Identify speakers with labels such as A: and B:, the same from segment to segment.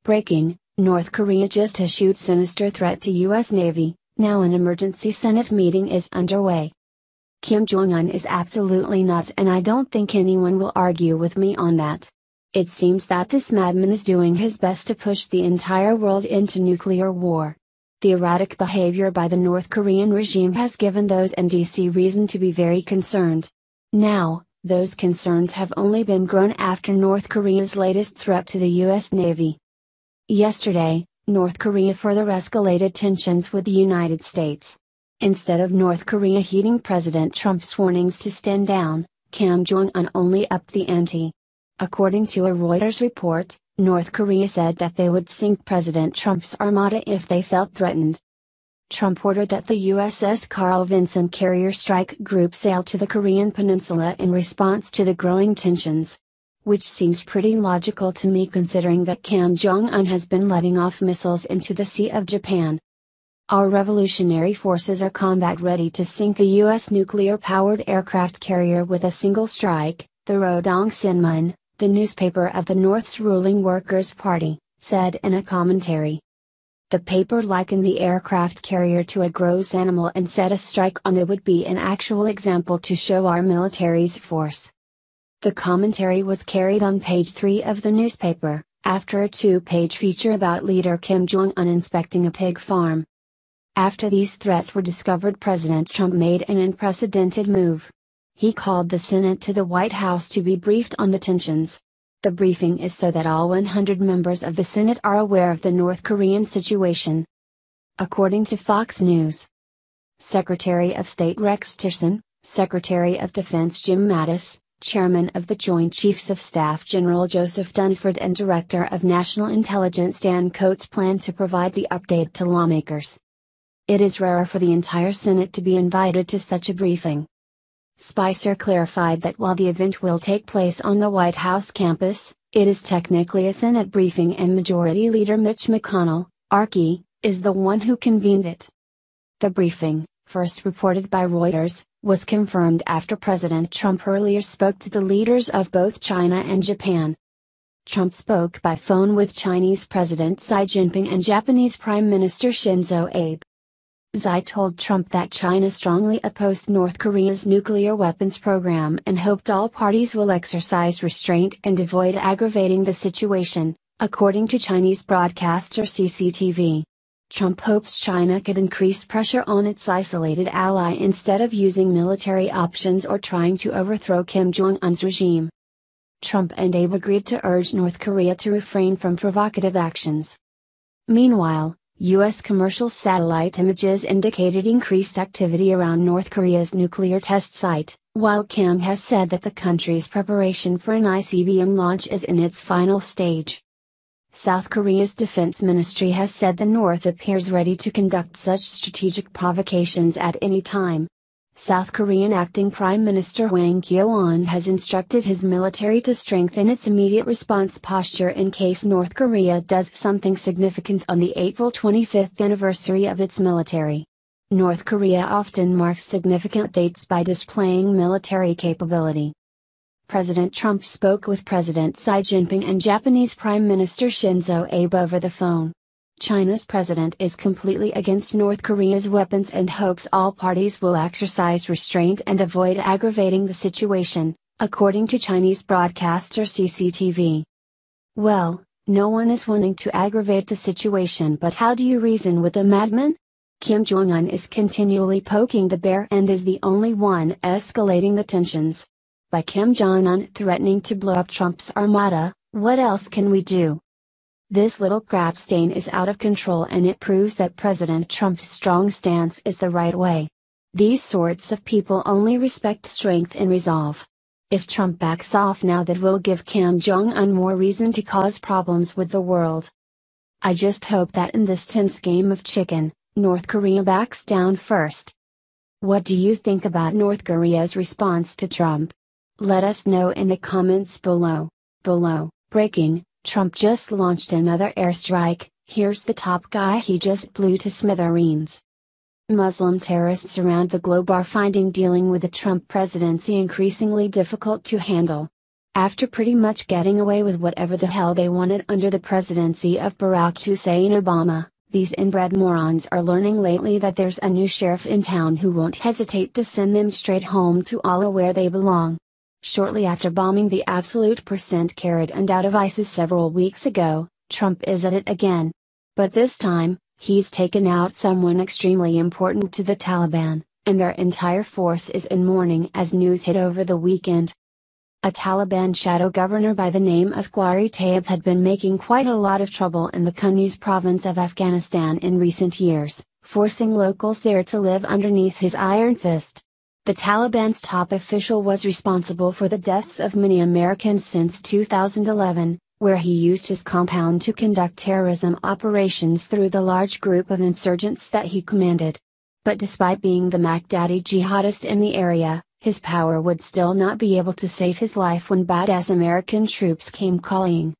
A: Breaking: North Korea just issued sinister threat to U.S. Navy, now an emergency Senate meeting is underway. Kim Jong-un is absolutely nuts, and I don't think anyone will argue with me on that. It seems that this madman is doing his best to push the entire world into nuclear war. The erratic behavior by the North Korean regime has given those in D.C. reason to be very concerned. Now, those concerns have only been grown after North Korea's latest threat to the U.S. Navy. Yesterday, North Korea further escalated tensions with the United States. Instead of North Korea heeding President Trump's warnings to stand down, Kim Jong-un only upped the ante. According to a Reuters report, North Korea said that they would sink President Trump's armada if they felt threatened. Trump ordered that the USS Carl Vinson carrier strike group sail to the Korean peninsula in response to the growing tensions. Which seems pretty logical to me considering that Kim Jong-un has been letting off missiles into the Sea of Japan. Our revolutionary forces are combat ready to sink a U.S. nuclear-powered aircraft carrier with a single strike, the Rodong Sinmun, the newspaper of the North's ruling Workers' Party, said in a commentary. The paper likened the aircraft carrier to a gross animal and said a strike on it would be an actual example to show our military's force. The commentary was carried on page 3 of the newspaper, after a 2-page feature about leader Kim Jong-un inspecting a pig farm. After these threats were discovered, President Trump made an unprecedented move. He called the Senate to the White House to be briefed on the tensions. The briefing is so that all 100 members of the Senate are aware of the North Korean situation. According to Fox News, Secretary of State Rex Tillerson, Secretary of Defense Jim Mattis, Chairman of the Joint Chiefs of Staff General Joseph Dunford and Director of National Intelligence Dan Coats plan to provide the update to lawmakers. It is rare for the entire Senate to be invited to such a briefing. Spicer clarified that while the event will take place on the White House campus, it is technically a Senate briefing and Majority Leader Mitch McConnell, RK, is the one who convened it. The briefing, first reported by Reuters, was confirmed after President Trump earlier spoke to the leaders of both China and Japan. Trump spoke by phone with Chinese President Xi Jinping and Japanese Prime Minister Shinzo Abe. Xi told Trump that China strongly opposed North Korea's nuclear weapons program and hoped all parties will exercise restraint and avoid aggravating the situation, according to Chinese broadcaster CCTV. Trump hopes China could increase pressure on its isolated ally instead of using military options or trying to overthrow Kim Jong-un's regime. Trump and Abe agreed to urge North Korea to refrain from provocative actions. Meanwhile, U.S. commercial satellite images indicated increased activity around North Korea's nuclear test site, while Kim has said that the country's preparation for an ICBM launch is in its final stage. South Korea's defense ministry has said the North appears ready to conduct such strategic provocations at any time. South Korean acting Prime Minister Hwang Kyo-ahn has instructed his military to strengthen its immediate response posture in case North Korea does something significant on the April 25th anniversary of its military. North Korea often marks significant dates by displaying military capability. President Trump spoke with President Xi Jinping and Japanese Prime Minister Shinzo Abe over the phone. China's president is completely against North Korea's weapons and hopes all parties will exercise restraint and avoid aggravating the situation, according to Chinese broadcaster CCTV. Well, no one is wanting to aggravate the situation, but how do you reason with a madman? Kim Jong-un is continually poking the bear and is the only one escalating the tensions. By Kim Jong-un threatening to blow up Trump's armada, what else can we do? This little crap stain is out of control, and it proves that President Trump's strong stance is the right way. These sorts of people only respect strength and resolve. If Trump backs off now, that will give Kim Jong-un more reason to cause problems with the world. I just hope that in this tense game of chicken, North Korea backs down first. What do you think about North Korea's response to Trump? Let us know in the comments below. Breaking: Trump just launched another airstrike, here's the top guy he just blew to smithereens. Muslim terrorists around the globe are finding dealing with the Trump presidency increasingly difficult to handle. After pretty much getting away with whatever the hell they wanted under the presidency of Barack Hussein Obama, these inbred morons are learning lately that there's a new sheriff in town who won't hesitate to send them straight home to Allah where they belong. Shortly after bombing the absolute percent carried and out of ISIS several weeks ago, Trump is at it again. But this time, he's taken out someone extremely important to the Taliban, and their entire force is in mourning as news hit over the weekend. A Taliban shadow governor by the name of Qari Tayyib had been making quite a lot of trouble in the Kunduz province of Afghanistan in recent years, forcing locals there to live underneath his iron fist. The Taliban's top official was responsible for the deaths of many Americans since 2011, where he used his compound to conduct terrorism operations through the large group of insurgents that he commanded. But despite being the Baghdadi jihadist in the area, his power would still not be able to save his life when badass American troops came calling.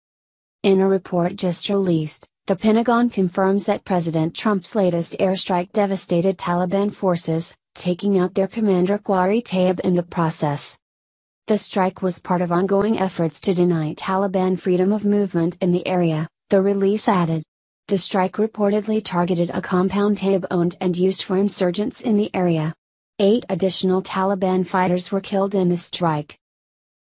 A: In a report just released, the Pentagon confirms that President Trump's latest airstrike devastated Taliban forces, taking out their commander Qari Tayyib in the process. The strike was part of ongoing efforts to deny Taliban freedom of movement in the area, the release added. The strike reportedly targeted a compound Tayyib owned and used for insurgents in the area. 8 additional Taliban fighters were killed in the strike.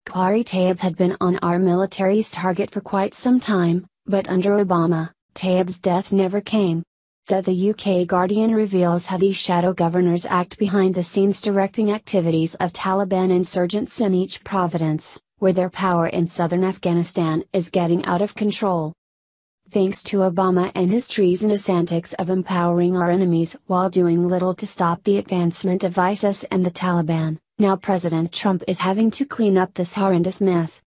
A: Qari Tayyib had been on our military's target for quite some time, but under Obama, Tayyib's death never came. The UK Guardian reveals how these shadow governors act behind the scenes, directing activities of Taliban insurgents in each province, where their power in southern Afghanistan is getting out of control. Thanks to Obama and his treasonous antics of empowering our enemies while doing little to stop the advancement of ISIS and the Taliban, now President Trump is having to clean up this horrendous mess.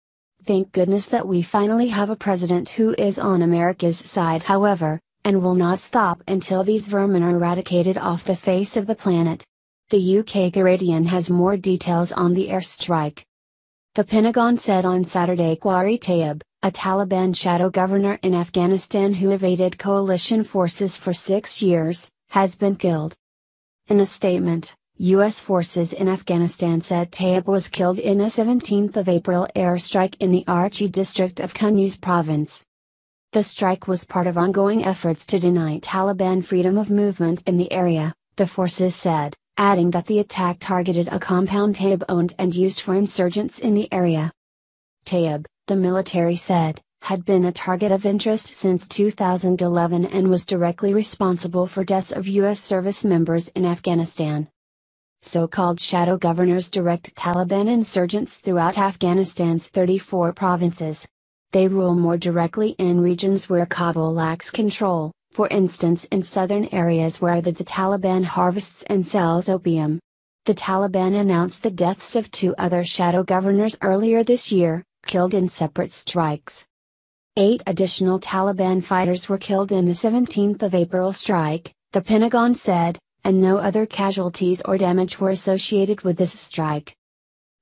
A: Thank goodness that we finally have a president who is on America's side, however, and will not stop until these vermin are eradicated off the face of the planet. The UK Guardian has more details on the airstrike. The Pentagon said on Saturday Qari Tayyib, a Taliban shadow governor in Afghanistan who evaded coalition forces for 6 years, has been killed. In a statement, U.S. forces in Afghanistan said Tayyib was killed in a 17th of April airstrike in the Archi district of Kunduz province. The strike was part of ongoing efforts to deny Taliban freedom of movement in the area, the forces said, adding that the attack targeted a compound Tayyib owned and used for insurgents in the area. Tayyib, the military said, had been a target of interest since 2011 and was directly responsible for deaths of U.S. service members in Afghanistan. So-called shadow governors direct Taliban insurgents throughout Afghanistan's 34 provinces. They rule more directly in regions where Kabul lacks control, for instance in southern areas where the Taliban harvests and sells opium. The Taliban announced the deaths of 2 other shadow governors earlier this year, killed in separate strikes. 8 additional Taliban fighters were killed in the 17th of April strike, the Pentagon said, and no other casualties or damage were associated with this strike.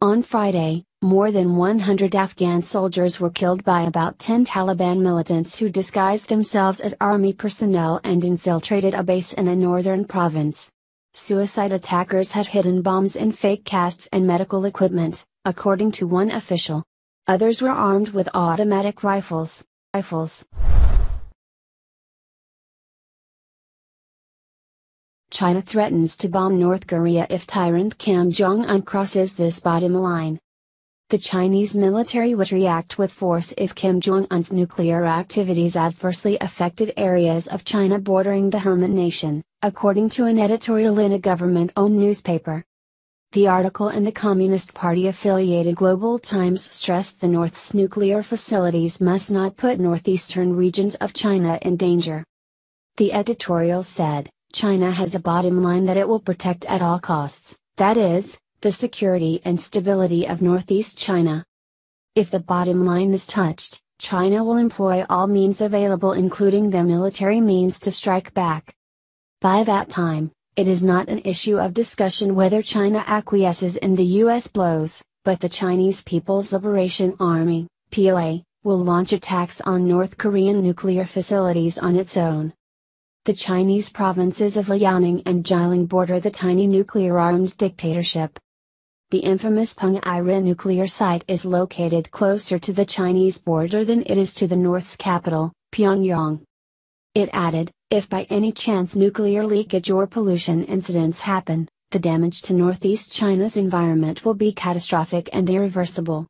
A: On Friday, more than 100 Afghan soldiers were killed by about 10 Taliban militants who disguised themselves as army personnel and infiltrated a base in a northern province. Suicide attackers had hidden bombs in fake casts and medical equipment, according to one official. Others were armed with automatic rifles. China threatens to bomb North Korea if tyrant Kim Jong-un crosses this bottom line. The Chinese military would react with force if Kim Jong-un's nuclear activities adversely affected areas of China bordering the Herman Nation, according to an editorial in a government-owned newspaper. The article in the Communist Party-affiliated Global Times stressed the North's nuclear facilities must not put northeastern regions of China in danger. The editorial said, China has a bottom line that it will protect at all costs, that is, the security and stability of Northeast China. If the bottom line is touched, China will employ all means available including the military means to strike back. By that time, it is not an issue of discussion whether China acquiesces in the U.S. blows, but the Chinese People's Liberation Army, PLA, will launch attacks on North Korean nuclear facilities on its own. The Chinese provinces of Liaoning and Jialing border the tiny nuclear-armed dictatorship. The infamous Punggye-ri nuclear site is located closer to the Chinese border than it is to the North's capital, Pyongyang. It added, if by any chance nuclear leakage or pollution incidents happen, the damage to northeast China's environment will be catastrophic and irreversible.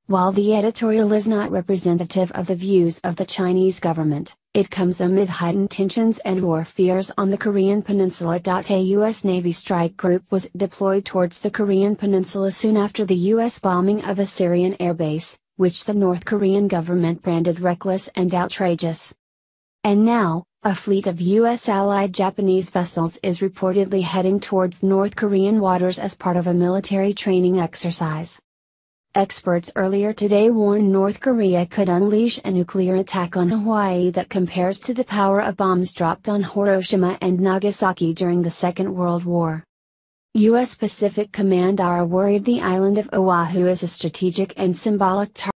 A: While the editorial is not representative of the views of the Chinese government, it comes amid heightened tensions and war fears on the Korean Peninsula. A U.S. Navy strike group was deployed towards the Korean Peninsula soon after the U.S. bombing of a Syrian airbase, which the North Korean government branded reckless and outrageous. And now, a fleet of U.S. allied Japanese vessels is reportedly heading towards North Korean waters as part of a military training exercise. Experts earlier today warned North Korea could unleash a nuclear attack on Hawaii that compares to the power of bombs dropped on Hiroshima and Nagasaki during the Second World War. U.S. Pacific Command are worried the island of Oahu is a strategic and symbolic target